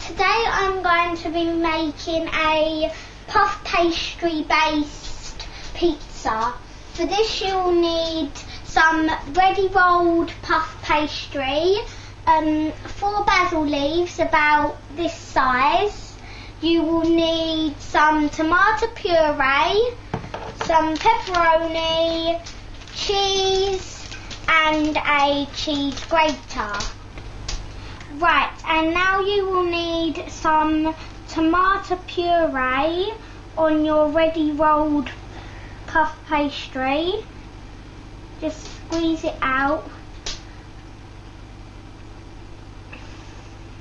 today I'm going to be making a puff pastry based pizza. For this you'll need some ready rolled puff pastry, 4 basil leaves about this size. You will need some tomato puree, some pepperoni, cheese and a cheese grater. Right, and now you will need some tomato puree on your ready rolled puff pastry. Just squeeze it out.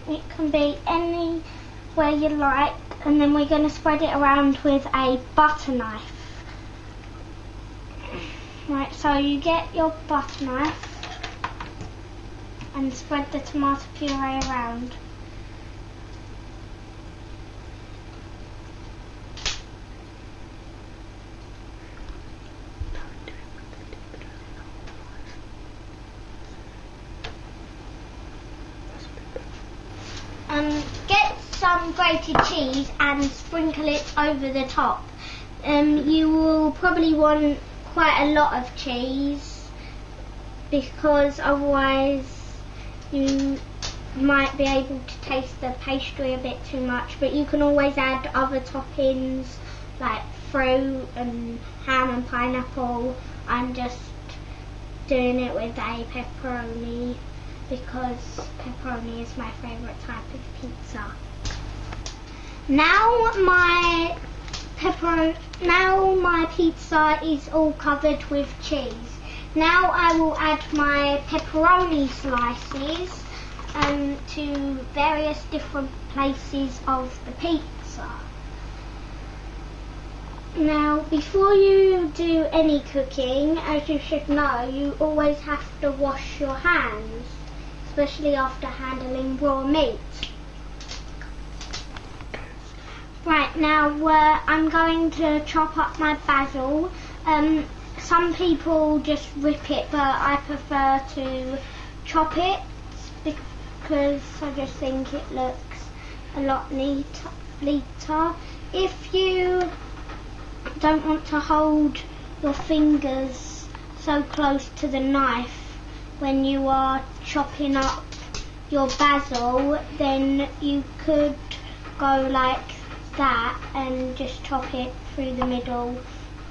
It can be anywhere you like, and then we're going to spread it around with a butter knife. Right, so you get your butter knife and spread the tomato puree around. Get some grated cheese and sprinkle it over the top. You will probably want quite a lot of cheese because otherwise you might be able to taste the pastry a bit too much, but you can always add other toppings like fruit and ham and pineapple. I'm just doing it with a pepperoni because pepperoni is my favourite type of pizza. Now my pizza is all covered with cheese. Now I will add my pepperoni slices to various different places of the pizza. Now, before you do any cooking, as you should know, you always have to wash your hands, especially after handling raw meat. Right, now I'm going to chop up my basil. Some people just rip it, but I prefer to chop it because I just think it looks a lot neater. If you don't want to hold your fingers so close to the knife when you are chopping up your basil, then you could go like that and just chop it through the middle,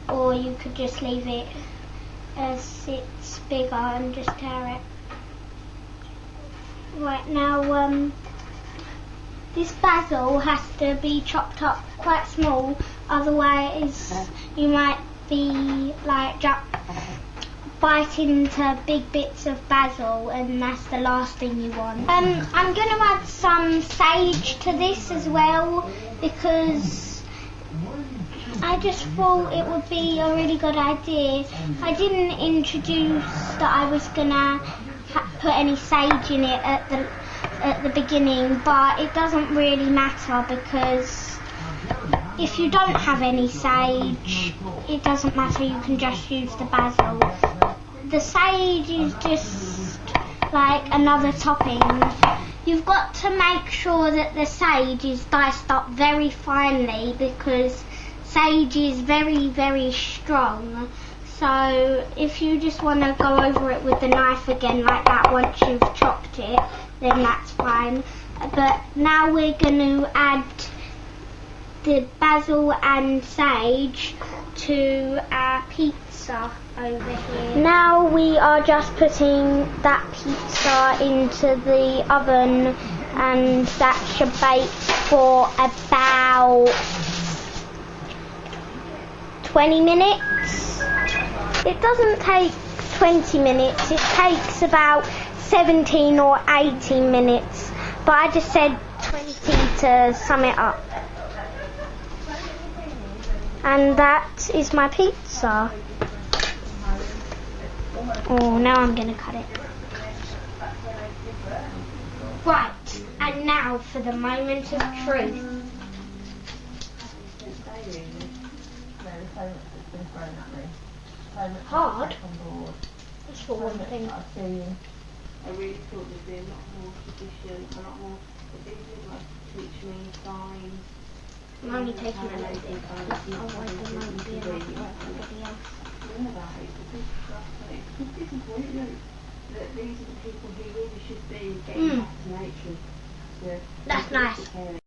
or you could just leave it as it's bigger and just tear it. Right, now this basil has to be chopped up quite small, otherwise you might be like biting into big bits of basil, and that's the last thing you want. I'm going to add some sage to this as well because I just thought it would be a really good idea. I didn't introduce that I was going to put any sage in it at the beginning, but it doesn't really matter because if you don't have any sage, it doesn't matter, you can just use the basil. The sage is just like another topping. You've got to make sure that the sage is diced up very finely because sage is very, very strong. So if you just want to go over it with the knife again like that once you've chopped it, then that's fine. But now we're going to add the basil and sage to our pizza over here. Now we are just putting that pizza into the oven, and that should bake for about 20 minutes. It doesn't take 20 minutes, it takes about 17 or 18 minutes, but I just said 20 to sum it up. And that is my pizza. Oh, now I'm going to cut it. Right, and now for the moment of truth. Hard? That's for one thing. I really thought there'd be a lot more tradition, a lot more I'm only taking a little bit, otherwise there won't be enough for everybody else. It's disappointing that these are the people who really should be getting back to nature. That's nice.